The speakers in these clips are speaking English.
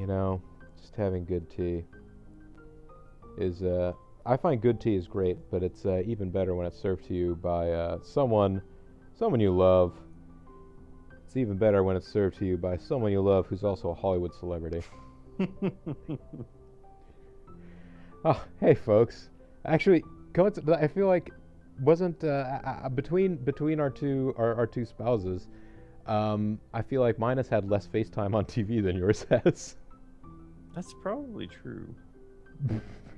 You know, just having good tea is, I find good tea is great, but it's even better when it's served to you by someone you love. It's even better when it's served to you by someone you love who's also a Hollywood celebrity. Oh, hey folks. Actually, I feel like wasn't between our two spouses, I feel like mine has had less FaceTime on TV than yours has. That's probably true.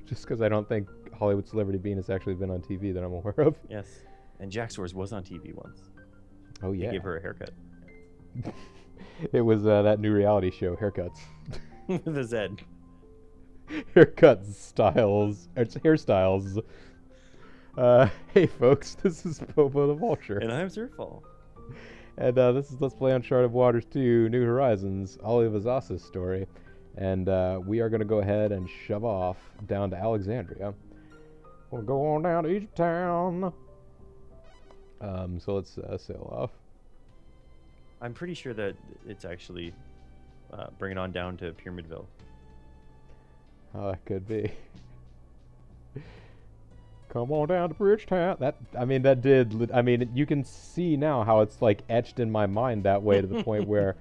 Just because I don't think Hollywood Celebrity Bean has actually been on TV that I'm aware of. Yes. And Jack Soares was on TV once. Oh yeah. He gave her a haircut. It was that new reality show, Haircuts. With a Z. Haircuts styles. It's hairstyles. Hey folks, this is BoboTheVulture. And I'm Zerfall. And this is Let's Play Uncharted Waters 2 New Horizons, Olive Azasa's story. And we are going to go ahead and shove off down to Alexandria. We'll go on down to Egypt Town. So let's sail off. I'm pretty sure that it's actually bring it on down to Pyramidville. Oh, that could be. Come on down to Bridgetown. You can see now how it's like etched in my mind that way to the point where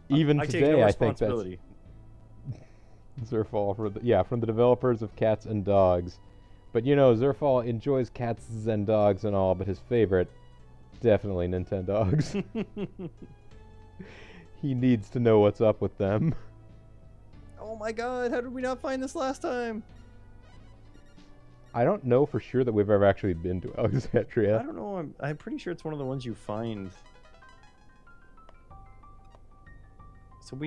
even today I think that's Zerfall from the developers of Cats and Dogs. But you know, Zerfall enjoys cats and dogs and all, but his favorite, definitely Nintendogs. He needs to know what's up with them. Oh my god, how did we not find this last time? I don't know for sure that we've ever actually been to Alexandria. I don't know, I'm pretty sure it's one of the ones you find. So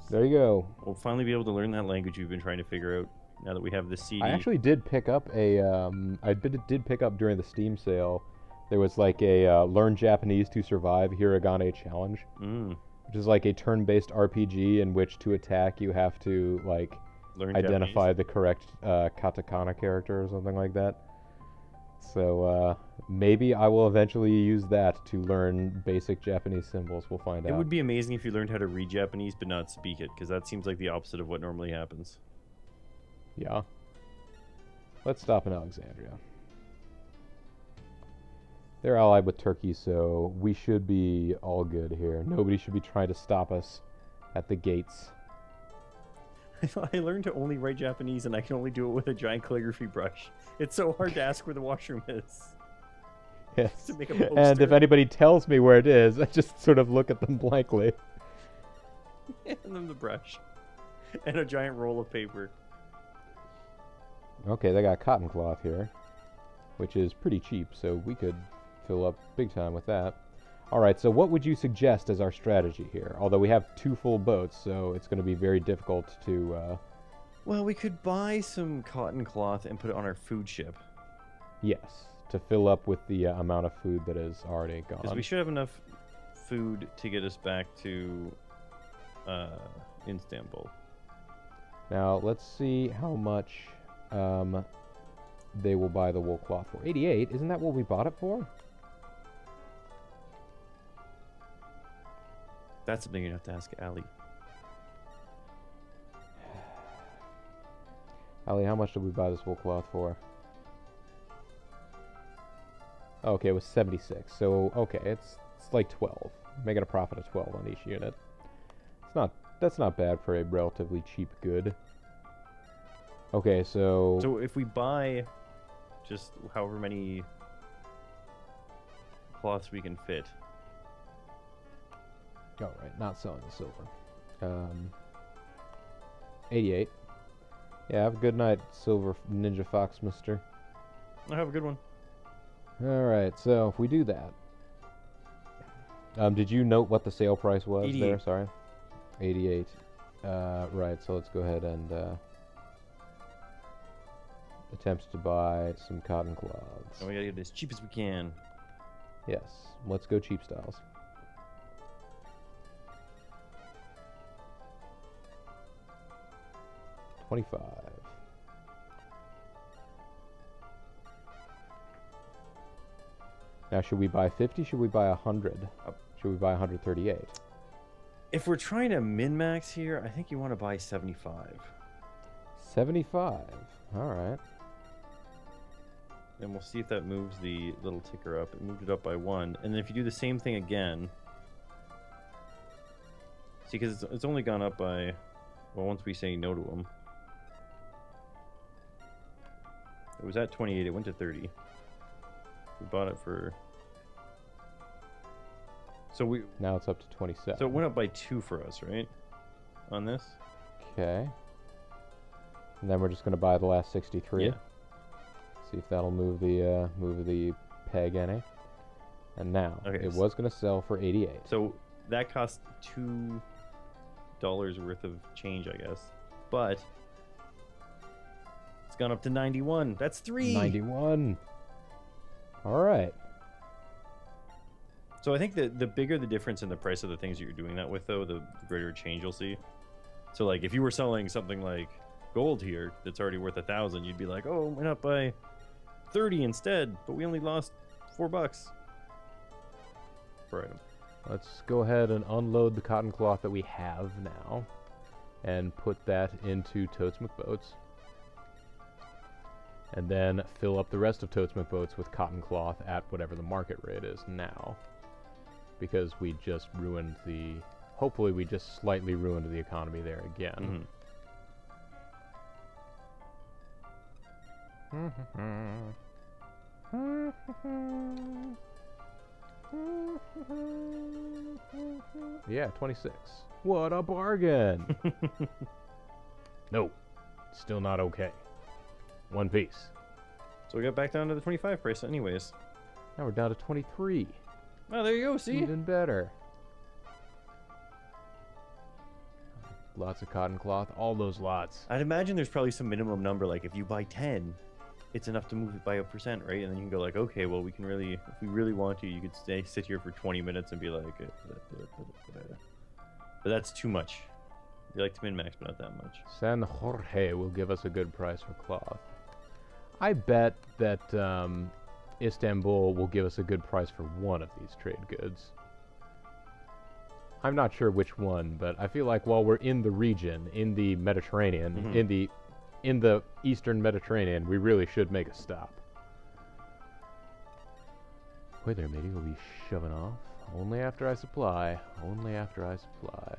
there you go. We'll finally be able to learn that language we've been trying to figure out now that we have the CD. I actually did pick up did pick up during the Steam sale. There was like a Learn Japanese to Survive Hiragane challenge, which is like a turn-based RPG in which to attack you have to like identify the correct katakana character or something like that. So maybe I will eventually use that to learn basic Japanese symbols. We'll find out. It would be amazing if you learned how to read Japanese but not speak it, because that seems like the opposite of what normally happens. Yeah. Let's stop in Alexandria. They're allied with Turkey, so we should be all good here. Nobody should be trying to stop us at the gates. I learned to only write Japanese, and I can only do it with a giant calligraphy brush. It's so hard to ask where the washroom is. Yes. To make a poster. And if anybody tells me where it is, I just sort of look at them blankly. And then the brush. And a giant roll of paper. Okay, they got cotton cloth here, which is pretty cheap, so we could fill up big time with that. Alright, so what would you suggest as our strategy here? Although we have 2 full boats, so it's going to be very difficult to... Well, we could buy some cotton cloth and put it on our food ship. Yes, to fill up with the amount of food that is already gone. Because we should have enough food to get us back to Istanbul. Now, let's see how much they will buy the wool cloth for. 88? Isn't that what we bought it for? That's something you'd have to ask Allie. Allie, how much did we buy this wool cloth for? Okay, it was 76. So, okay, it's like 12. Making a profit of 12 on each unit. That's not bad for a relatively cheap good. Okay, so... So if we buy just however many cloths we can fit. Oh, right, not selling the silver. 88. Yeah, have a good night, Silver Ninja Fox, mister. Have a good one. Alright, so if we do that... did you note what the sale price was 88. there? Sorry. 88. Right, so let's go ahead and attempt to buy some cotton cloths. And we gotta get it as cheap as we can. Yes, let's go cheap styles. $25. Now, should we buy 50? Should we buy 100? Should we buy 138? If we're trying to min-max here, I think you want to buy 75. 75. All right. And we'll see if that moves the little ticker up. It moved it up by 1. And then if you do the same thing again... See, because it's only gone up by... Well, once we say no to them. It was at 28. It went to 30. We bought it for... So we... Now it's up to 27. So it went up by 2 for us, right? On this? Okay. And then we're just going to buy the last 63. Yeah. See if that'll move the peg any. And now, Okay, it was going to sell for 88. So that cost $2 worth of change, I guess. But it's gone up to 91. That's 3. 91. All right. So I think that the bigger the difference in the price of the things that you're doing that with, though, the greater change you'll see. So, like, if you were selling something like gold here that's already worth 1,000, you'd be like, oh, it went up by 30 instead, but we only lost $4 per item. Let's go ahead and unload the cotton cloth that we have now and put that into Totes McBoats. And then fill up the rest of Totes McBoats with cotton cloth at whatever the market rate is now. Because we just ruined the... Hopefully we just slightly ruined the economy there again. Yeah, 26. What a bargain! No, still not okay. One piece. So we got back down to the 25 price anyways. Now we're down to 23. Oh, there you go, see? Even better. Lots of cotton cloth, all those lots. I'd imagine there's probably some minimum number, like if you buy 10, it's enough to move it by 1%, right? And then you can go like, okay, well, we can really, if we really want to, you could sit here for 20 minutes and be like, but that's too much. We like to min-max, but not that much. San Jorge will give us a good price for cloth. I bet that Istanbul will give us a good price for one of these trade goods. I'm not sure which one, but I feel like while we're in the region, in the Mediterranean, in the Eastern Mediterranean, we really should make a stop. Wait there, matey. We'll be shoving off. Only after I supply. Only after I supply.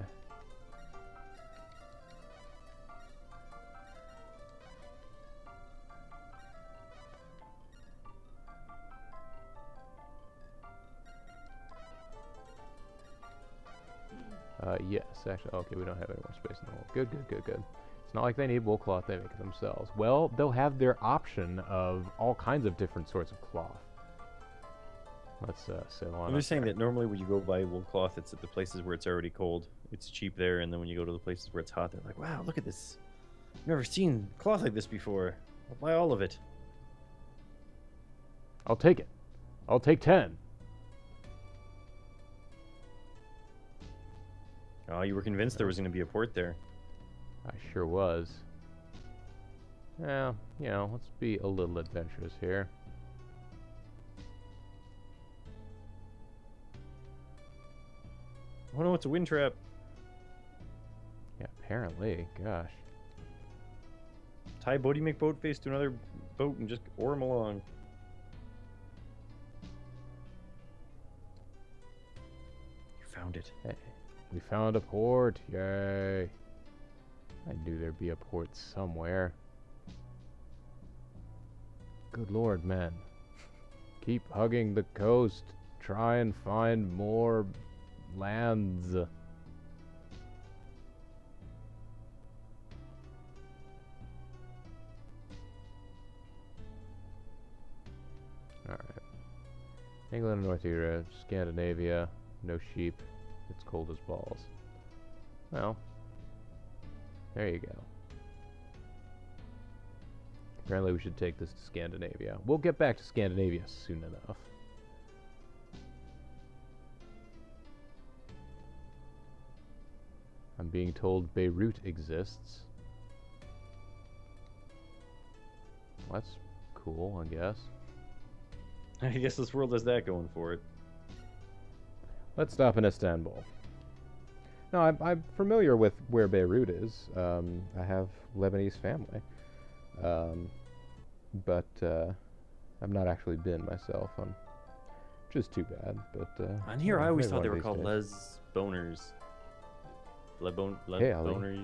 Yes, actually, okay, we don't have any more space in the hole. Good, good, good, good. It's not like they need wool cloth, they make it themselves. Well, they'll have their option of all kinds of different sorts of cloth. Let's sail on. I'm just saying that normally when you go buy wool cloth, it's at the places where it's already cold. It's cheap there, and then when you go to the places where it's hot, they're like, wow, look at this. I've never seen cloth like this before. I'll buy all of it. I'll take it. I'll take 10. Oh, you were convinced there was going to be a port there. I sure was. Well, you know, let's be a little adventurous here. Oh no, it's a wind trap. Yeah, apparently. Gosh. Tie Bodie McBoatface to another boat and just oar him along. You found it. Hey, we found a port. Yay. I knew there'd be a port somewhere. Good Lord, men. Keep hugging the coast. Try and find more lands. Alright. England and North Europe, Scandinavia, no sheep. It's cold as balls. Well, there you go. Apparently we should take this to Scandinavia. We'll get back to Scandinavia soon enough. I'm being told Beirut exists. Well, that's cool, I guess. I guess this world has that going for it. Let's stop in Istanbul. No, I'm familiar with where Beirut is. I have Lebanese family, um, but I've not actually been myself. Which is too bad. But On here, yeah, I always maybe thought one they of were these called days. lesboners. Hey, Ali. Boner.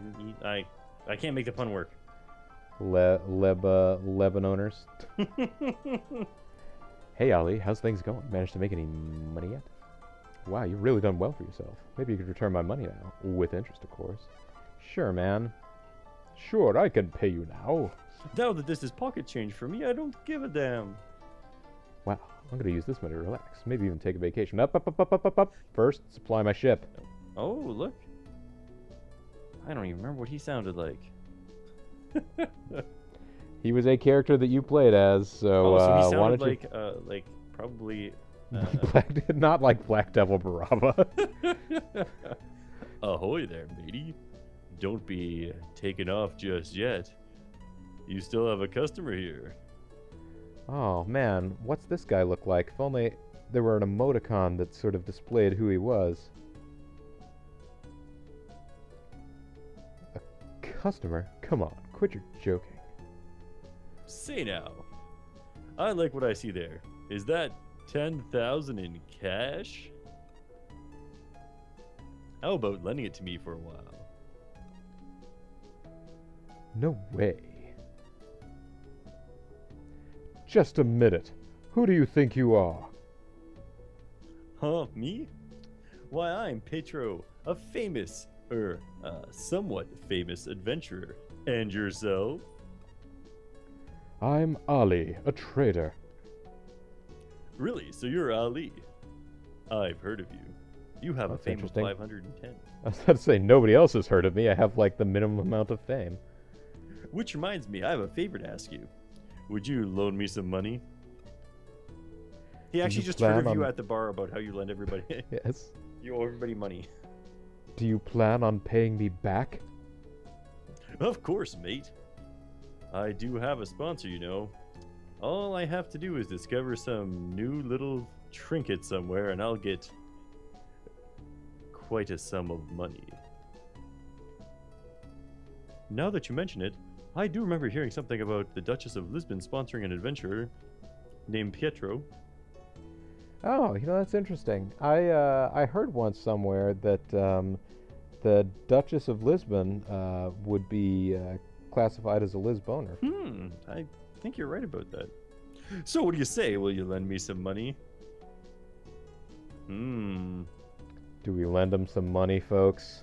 I can't make the pun work. Lebanoners. Hey, Ali, how's things going? Managed to make any money yet? Wow, you've really done well for yourself. Maybe you could return my money now. With interest, of course. Sure, man. Sure, I can pay you now. Now that this is pocket change for me, I don't give a damn. Wow, I'm gonna use this money to relax. Maybe even take a vacation. Up. First, supply my ship. Oh, look. I don't even remember what he sounded like. He was a character that you played as, so, so he why sounded don't like probably. not like Black Devil Baraba. Ahoy there, matey. Don't be taken off just yet. You still have a customer here. Oh man, what's this guy look like? If only there were an emoticon that sort of displayed who he was. A customer? Come on, quit your joking. Say now. I like what I see there. Is that 10,000 in cash? How about lending it to me for a while? No way. Just a minute. Who do you think you are? Huh, me? Why, I'm Petro, a famous, somewhat famous adventurer. And yourself? I'm Ali, a trader. Really? So you're Ali? I've heard of you. You have That's a fame of interesting. 510. I was about to say, nobody else has heard of me. I have, like, the minimum amount of fame. Which reminds me, I have a favor to ask you. Would you loan me some money? He actually just heard of you at the bar about how you lend everybody. Yes. You owe everybody money. Do you plan on paying me back? Of course, mate. I do have a sponsor, you know. All I have to do is discover some new little trinket somewhere, and I'll get quite a sum of money. Now that you mention it, I do remember hearing something about the Duchess of Lisbon sponsoring an adventurer named Pietro. Oh, that's interesting. I heard once somewhere that the Duchess of Lisbon would be classified as a Lisboner. I think you're right about that. So what do you say? Will you lend me some money? Do we lend him some money, folks?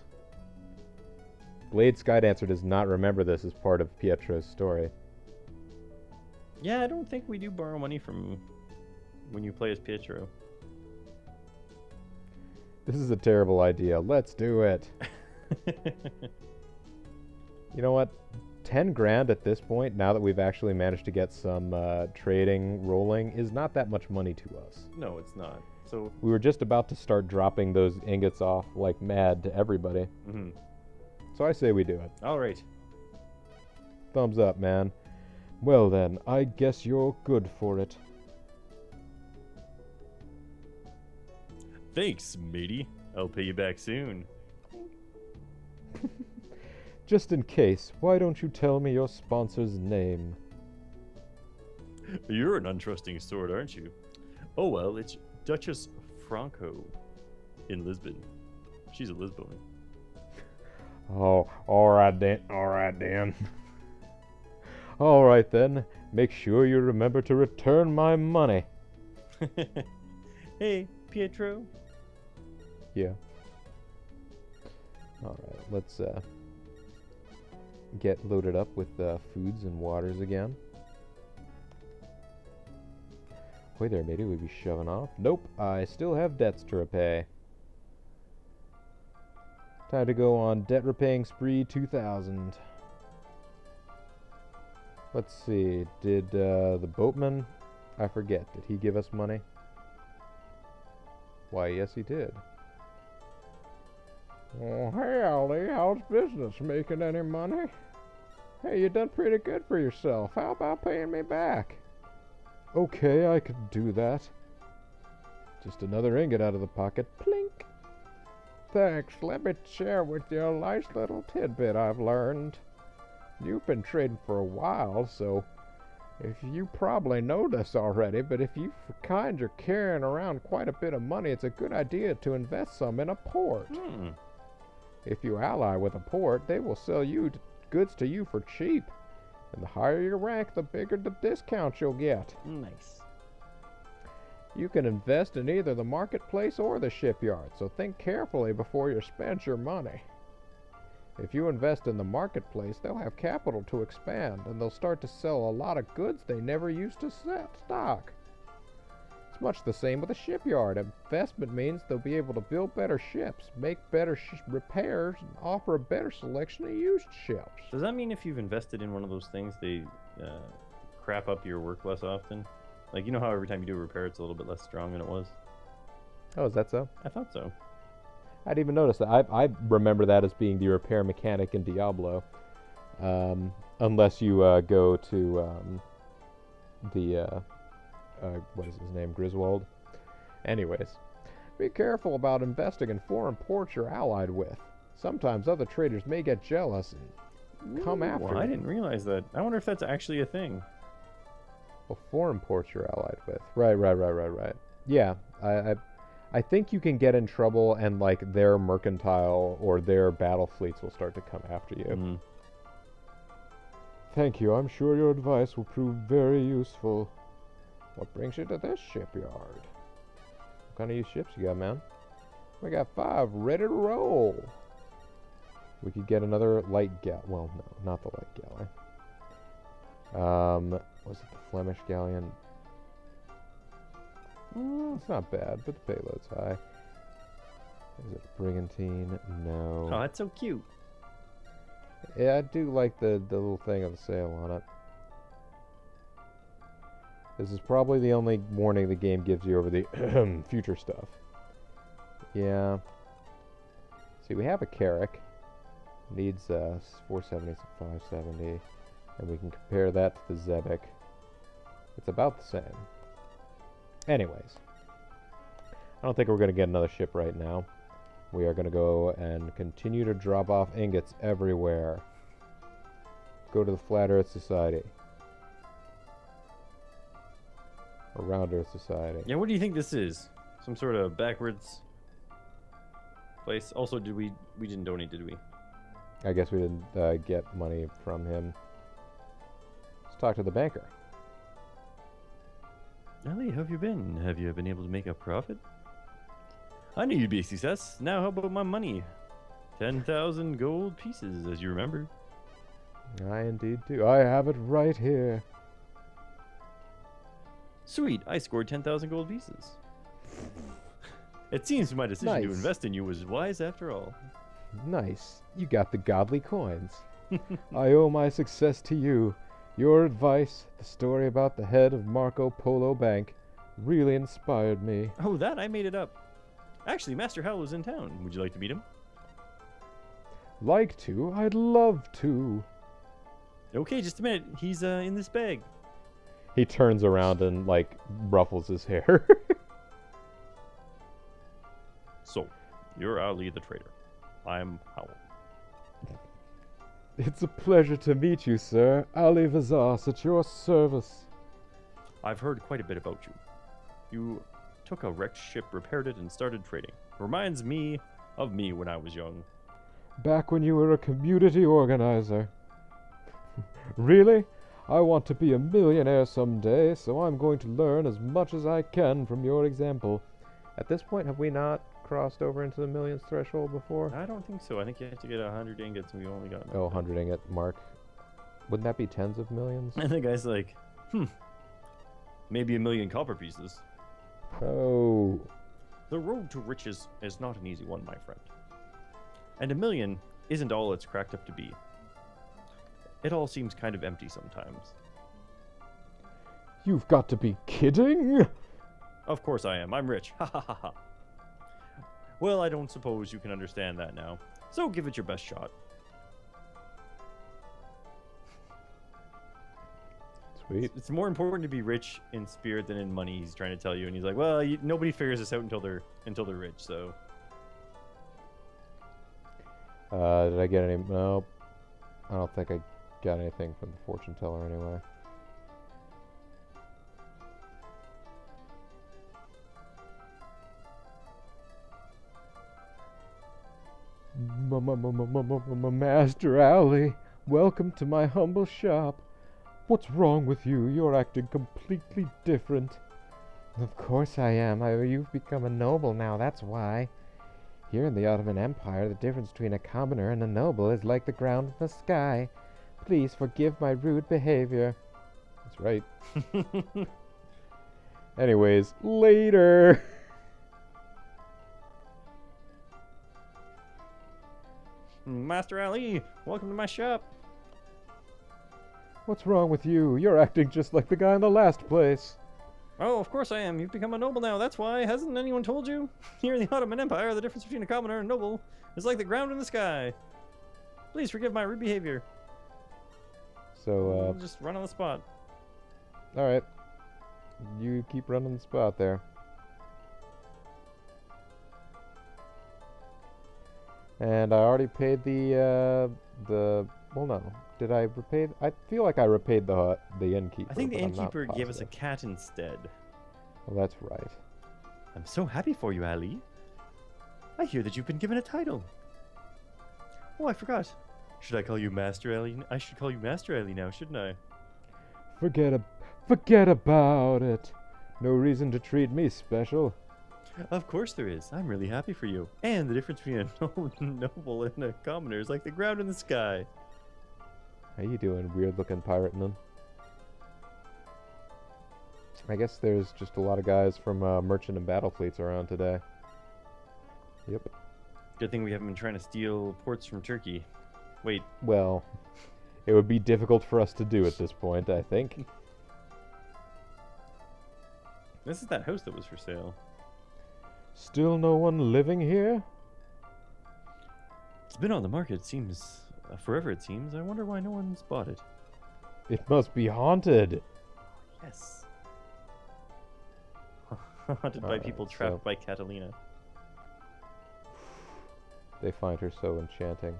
Blade Skydancer does not remember this as part of Pietro's story. Yeah, I don't think we do borrow money from when you play as Pietro. This is a terrible idea. Let's do it. You know what? 10 grand at this point, now that we've actually managed to get some trading rolling, is not that much money to us. No, it's not. So we were just about to start dropping those ingots off like mad to everybody. So I say we do it. All right. Thumbs up, man. Well then, I guess you're good for it. Thanks, matey. I'll pay you back soon. Just in case, why don't you tell me your sponsor's name? You're an untrusting sort, aren't you? Oh well, it's Duchess Franco in Lisbon. She's a Lisboner. Oh, alright then. Alright then, make sure you remember to return my money. Hey, Pietro. Yeah. Alright, let's get loaded up with foods and waters again. Wait there, matey, we'll be shoving off. Nope, I still have debts to repay. Time to go on debt repaying spree 2000. Let's see, did the boatman, I forget, did he give us money? Why, yes he did. Oh, hey Ali, how's business? Making any money? Hey, you done pretty good for yourself. How about paying me back? Okay, I could do that. Just another ingot out of the pocket. Plink. Thanks. Let me share with you a nice little tidbit I've learned. You've been trading for a while, so if you probably know this already, but if you you're carrying around quite a bit of money, it's a good idea to invest some in a port. If you ally with a port, they will sell goods to you for cheap. And the higher your rank, the bigger the discount you'll get. Nice. You can invest in either the marketplace or the shipyard, so think carefully before you spend your money. If you invest in the marketplace, they'll have capital to expand, and they'll start to sell a lot of goods they never used to stock. It's much the same with a shipyard. Investment means they'll be able to build better ships, make better repairs, and offer a better selection of used ships. Does that mean if you've invested in one of those things, they crap up your work less often? Like, you know how every time you do a repair, it's a little bit less strong than it was? Oh, is that so? I thought so. I didn't even notice that. I remember that as being the repair mechanic in Diablo. Unless you go to what is his name? Griswold? Anyways, be careful about investing in foreign ports you're allied with. Sometimes other traders may get jealous and come after you. I didn't realize that. I wonder if that's actually a thing. Well, foreign ports you're allied with. Right. Yeah, I think you can get in trouble and, like, their mercantile or their battle fleets will start to come after you. Thank you. I'm sure your advice will prove very useful. What brings you to this shipyard? What kind of used ships you got, man? We got 5 ready to roll. We could get another light galley. Well, no, not the light galley. Was it the Flemish galleon? It's not bad, but the payload's high. Is it brigantine? No. Oh, that's so cute. Yeah, I do like the little thing of the sail on it. This is probably the only warning the game gives you over the future stuff. Yeah. See, we have a Carrack. Needs 470 to 570. And we can compare that to the Zebek. It's about the same. Anyways, I don't think we're going to get another ship right now. We are going to go and continue to drop off ingots everywhere. Go to the Flat Earth Society. Or Round Earth Society. Yeah, what do you think this is? Some sort of backwards place? Also, we didn't donate, did we? I guess we didn't get money from him. Let's talk to the banker. Ellie, how have you been? Have you been able to make a profit? I knew you'd be a success. Now how about my money? 10,000 gold pieces, as you remember. I indeed do. I have it right here. Sweet, I scored 10,000 gold pieces. It seems my decision to invest in you was wise after all. Nice. You got the godly coins. I owe my success to you. Your advice, the story about the head of Marco Polo Bank, really inspired me. Oh, that? I made it up. Actually, Master Hal was in town. Would you like to meet him? Like to? I'd love to. Okay, just a minute. He's in this bag. He turns around and, like, ruffles his hair. So, you're Ali the trader. I'm Howell. It's a pleasure to meet you, sir. Ali Vazas at your service. I've heard quite a bit about you. You took a wrecked ship, repaired it, and started trading. Reminds me of me when I was young. Back when you were a community organizer. Really? I want to be a millionaire someday, so I'm going to learn as much as I can from your example. At this point, have we not crossed over into the millions threshold before? I don't think so. I think you have to get 100 ingots, and we only got... Oh, 100 ingot mark. Wouldn't that be tens of millions? And the guy's like, maybe 1,000,000 copper pieces. Oh. The road to riches is not an easy one, my friend. And 1,000,000 isn't all it's cracked up to be. It all seems kind of empty sometimes. You've got to be kidding! Of course I am. I'm rich. Ha ha ha ha. Well, I don't suppose you can understand that now. So give it your best shot. Sweet. It's more important to be rich in spirit than in money, he's trying to tell you. And he's like, well, nobody figures this out until they're rich, so... Did I get any? Nope. I don't think I got anything from the fortune teller anyway. Master Alley, welcome to my humble shop. What's wrong with you? You're acting completely different. Of course I am. You've become a noble now, that's why. Here in the Ottoman Empire, the difference between a commoner and a noble is like the ground and the sky. Please forgive my rude behavior. That's right. Anyways, later. Master Ali, welcome to my shop. What's wrong with you? You're acting just like the guy in the last place. Oh, of course I am. You've become a noble now. That's why. Hasn't anyone told you? Here in the Ottoman Empire, the difference between a commoner and a noble is like the ground and the sky. Please forgive my rude behavior. So, just run on the spot. Alright. You keep running the spot there. And I already paid well, no. Did I repay? I feel like I repaid the innkeeper. I think the but I'm not innkeeper gave us a positive. cat instead. Well, that's right. I'm so happy for you, Ali. I hear that you've been given a title. Oh, I forgot. Should I call you Master Ali? I should call you Master Ali now, shouldn't I? Forget about it. No reason to treat me special. Of course there is. I'm really happy for you. And the difference between a noble and a commoner is like the ground and the sky. How you doing, weird-looking pirate man? I guess there's just a lot of guys from merchant and battle fleets around today. Yep. Good thing we haven't been trying to steal ports from Turkey. Wait. Well, it would be difficult for us to do at this point, I think. This is that house that was for sale. Still no one living here? It's been on the market, it seems. Forever, it seems. I wonder why no one's bought it. It must be haunted. Yes. Haunted by people trapped by Catalina. They find her so enchanting.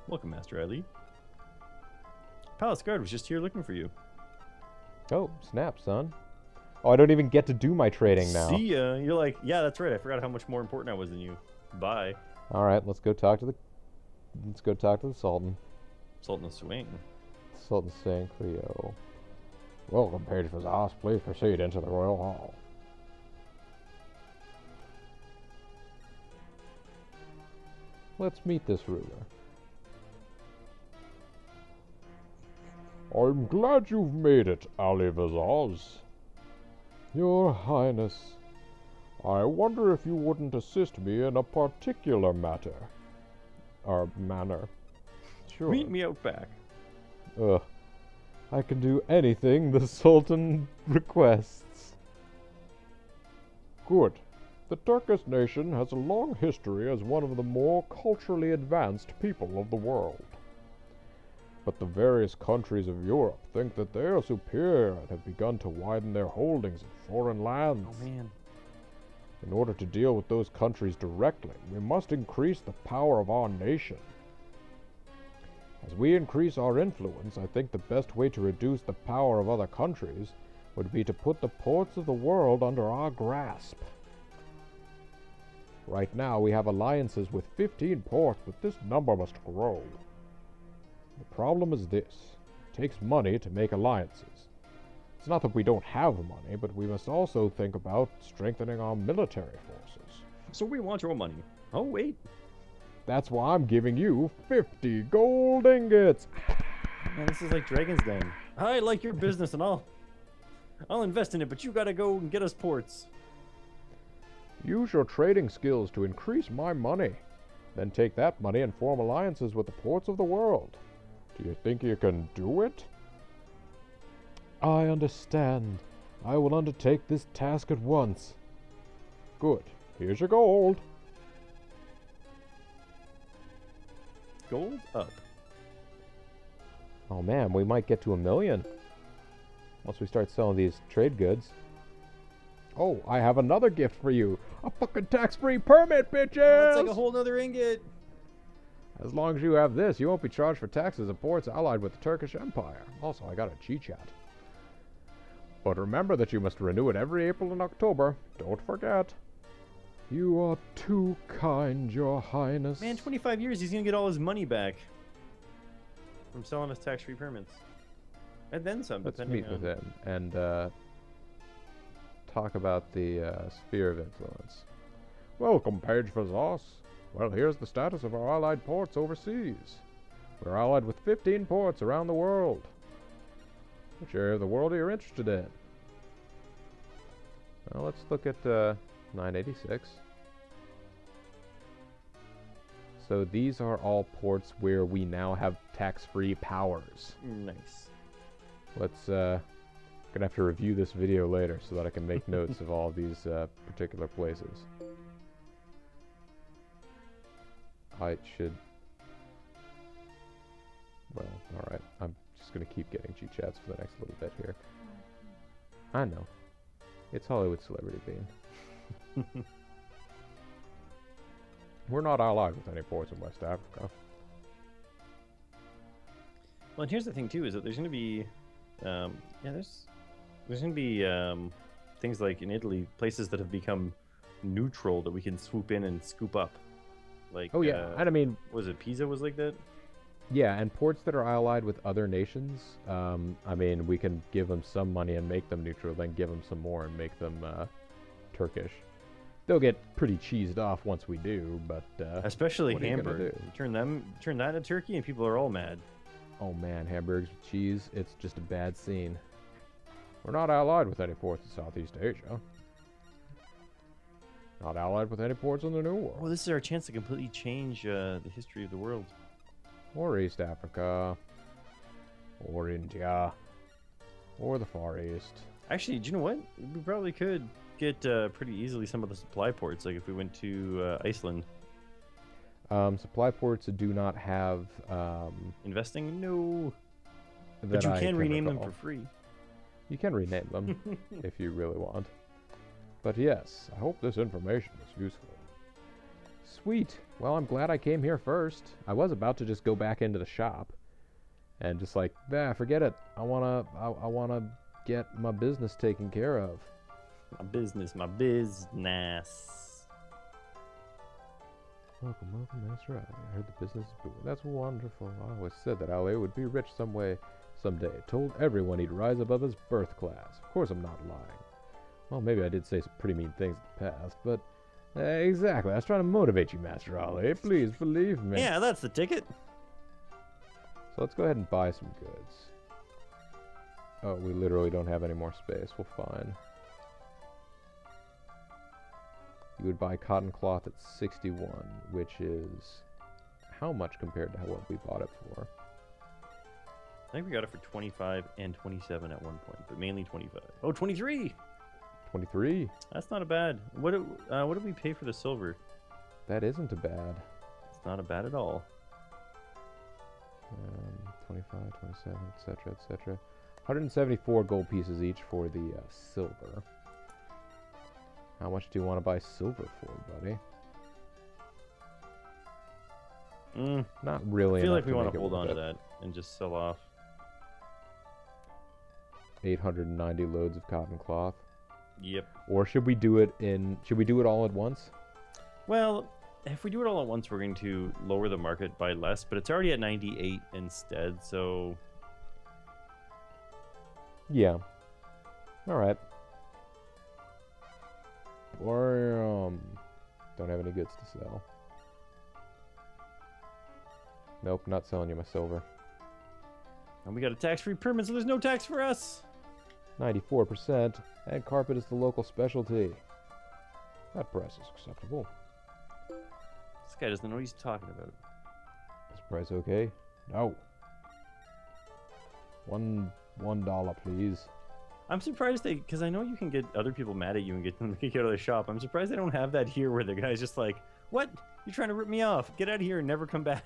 Welcome, Master Ali. Palace Guard was just here looking for you. Oh, snap, son. Oh, I don't even get to do my trading now. See ya. You're like, yeah, that's right. I forgot how much more important I was than you. Bye. All right, let's go talk to the Sultan. Sultan of Swing. Sultan saying, Cleo. Welcome, page Fazas. Please proceed into the royal hall. Let's meet this ruler. I'm glad you've made it, Ali Vazaz. Your Highness, I wonder if you wouldn't assist me in a particular matter. Or manner. Sure. Meet me out back. Ugh. I can do anything the Sultan requests. Good. The Turkish nation has a long history as one of the more culturally advanced people of the world. But the various countries of Europe think that they are superior and have begun to widen their holdings in foreign lands. Oh, man. In order to deal with those countries directly, we must increase the power of our nation. As we increase our influence, I think the best way to reduce the power of other countries would be to put the ports of the world under our grasp. Right now, we have alliances with 15 ports, but this number must grow. The problem is this. It takes money to make alliances. It's not that we don't have money, but we must also think about strengthening our military forces. So we want your money. Oh, wait. That's why I'm giving you 50 gold ingots. Man, this is like Dragon's Den. I like your business and all. I'll invest in it, but you gotta go and get us ports. Use your trading skills to increase my money. Then take that money and form alliances with the ports of the world. Do you think you can do it? I understand. I will undertake this task at once. Good. Here's your gold. Gold up. Oh man, we might get to 1 million. Once we start selling these trade goods. Oh, I have another gift for you. A fucking tax-free permit, bitches! It's like a whole nother ingot. As long as you have this, you won't be charged for taxes of ports allied with the Turkish Empire. Also, I got a G-Chat. But remember that you must renew it every April and October. Don't forget. You are too kind, your highness. Man, 25 years, he's gonna get all his money back from selling us tax-free permits. And then some, Let's depending meet on... with him and talk about the sphere of influence. Welcome, Page Fazos. Well, here's the status of our allied ports overseas. We're allied with 15 ports around the world. Which area of the world are you interested in? Well, let's look at 986. So these are all ports where we now have tax-free powers. Nice. Let's gonna have to review this video later so that I can make notes of all these particular places. I should... Well, alright. I'm just gonna keep getting G-Chats for the next little bit here. I know. It's Hollywood Celebrity Bean. We're not allied with any ports in West Africa. Well, and here's the thing too: is that there's going to be, there's going to be things like in Italy, places that have become neutral that we can swoop in and scoop up. Like, oh yeah, and I mean, was it Pisa was like that? Yeah, and ports that are allied with other nations, I mean, we can give them some money and make them neutral, then give them some more and make them Turkish. They'll get pretty cheesed off once we do, but especially what are you gonna Hamburg. do? Turn that into Turkey, and people are all mad. Oh man, hamburgers with cheese, it's just a bad scene. We're not allied with any ports in Southeast Asia. Not allied with any ports in the New World. Well, this is our chance to completely change the history of the world. Or East Africa. Or India. Or the Far East. Actually, do you know what? We probably could get pretty easily some of the supply ports, like if we went to Iceland. Supply ports do not have... Investing? No. that But you I can rename them recall. for free. You can rename them if you really want. But yes, I hope this information is useful. Sweet. Well, I'm glad I came here first. I was about to just go back into the shop and just like, nah, forget it. I wanna get my business taken care of. My business. Welcome, Master Ali. I heard the business is booming. That's wonderful. I always said that Ali would be rich someday. Told everyone he'd rise above his birth class. Of course I'm not lying. Well, maybe I did say some pretty mean things in the past, but exactly. I was trying to motivate you, Master Ali. Please believe me. Yeah, that's the ticket. So let's go ahead and buy some goods. Oh, we literally don't have any more space. Well, fine. You would buy cotton cloth at 61, which is how much compared to what we bought it for? I think we got it for 25 and 27 at one point, but mainly 25. Oh, 23! 23? That's not a bad. What did we pay for the silver? That isn't a bad. It's not a bad at all. 25, 27, etc., etc. 174 gold pieces each for the silver. How much do you want to buy silver for, buddy? Not really. I feel enough like we want to hold worth on to it. that and just sell off. 890 loads of cotton cloth. Yep. Or should we do it all at once? Well, if we do it all at once, we're going to lower the market by less, but it's already at 98 instead, so... Yeah. Alright. Or, don't have any goods to sell. Nope, not selling you my silver. And we got a tax-free permit, so there's no tax for us! 94%, and carpet is the local specialty. That price is acceptable. This guy doesn't know what he's talking about. Is price okay? No. $1, please. I'm surprised because I know you can get other people mad at you and get them to kick you out of the shop. I'm surprised they don't have that here where the guy's just like, what? You're trying to rip me off. Get out of here and never come back.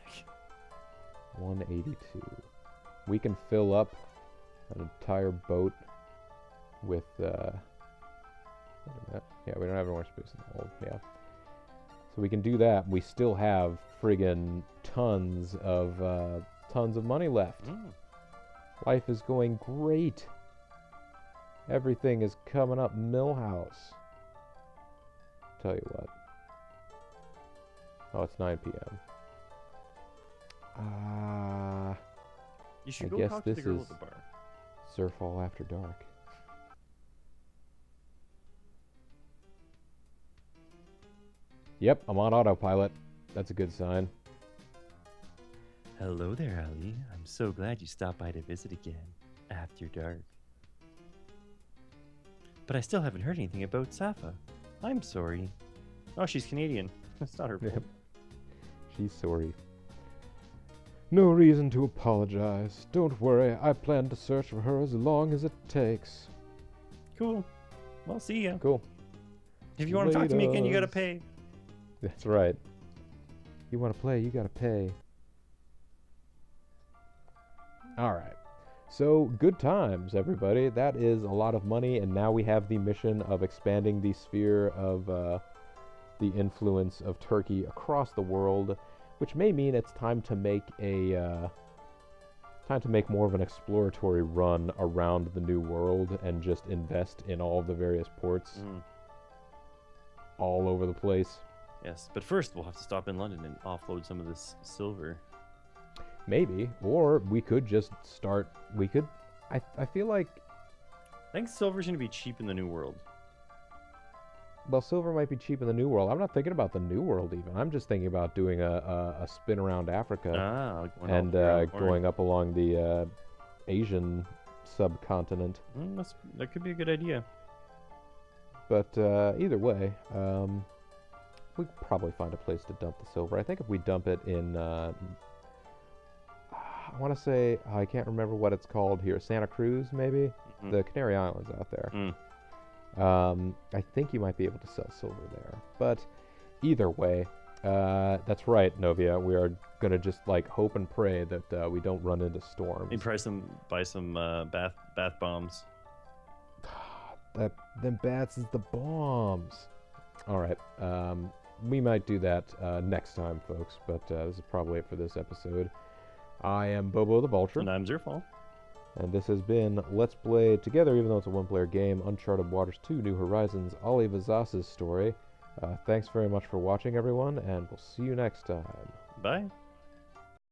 182. We can fill up an entire boat with Wait a minute. Yeah, we don't have more space in the hold. Yeah. So we can do that. We still have friggin' tons of money left. Life is going great. Everything is coming up Millhouse. Tell you what. Oh, it's 9 p.m. You should I go guess talk to the this girl is at the bar. Surfall After Dark. Yep, I'm on autopilot. That's a good sign. Hello there, Ali. I'm so glad you stopped by to visit again after dark. But I still haven't heard anything about Safa. I'm sorry. Oh, she's Canadian. That's not her fault. Yep. She's sorry. No reason to apologize. Don't worry, I plan to search for her as long as it takes. Cool. Well, see ya. Cool. If you want to talk to me again, you gotta Laters. pay. That's right. You want to play, you gotta pay. Alright. So, good times, everybody. That is a lot of money, and now we have the mission of expanding the sphere of the influence of Turkey across the world, which may mean it's time to make more of an exploratory run around the new world and just invest in all of the various ports all over the place. Yes, but first we'll have to stop in London and offload some of this silver. Maybe, or we could just start. I feel like, I think silver's gonna be cheap in the New World. well, silver might be cheap in the New World. I'm not thinking about the New World even. I'm just thinking about doing a spin around Africa and going up along the Asian subcontinent. That could be a good idea. But either way, we could probably find a place to dump the silver. I think if we dump it in, I want to say, I can't remember what it's called here, Santa Cruz maybe? The Canary Islands out there. I think you might be able to sell silver there. But either way, that's right, Novia. We are going to just like hope and pray that we don't run into storms. Maybe buy some bath bombs. Them bats is the bombs. All right. We might do that next time, folks. But this is probably it for this episode. I am Bobo the Vulture. And I'm Zerfall. And this has been Let's Play Together, even though it's a one-player game, Uncharted Waters 2 New Horizons, Ali Vazas's story. Thanks very much for watching, everyone, and we'll see you next time. Bye.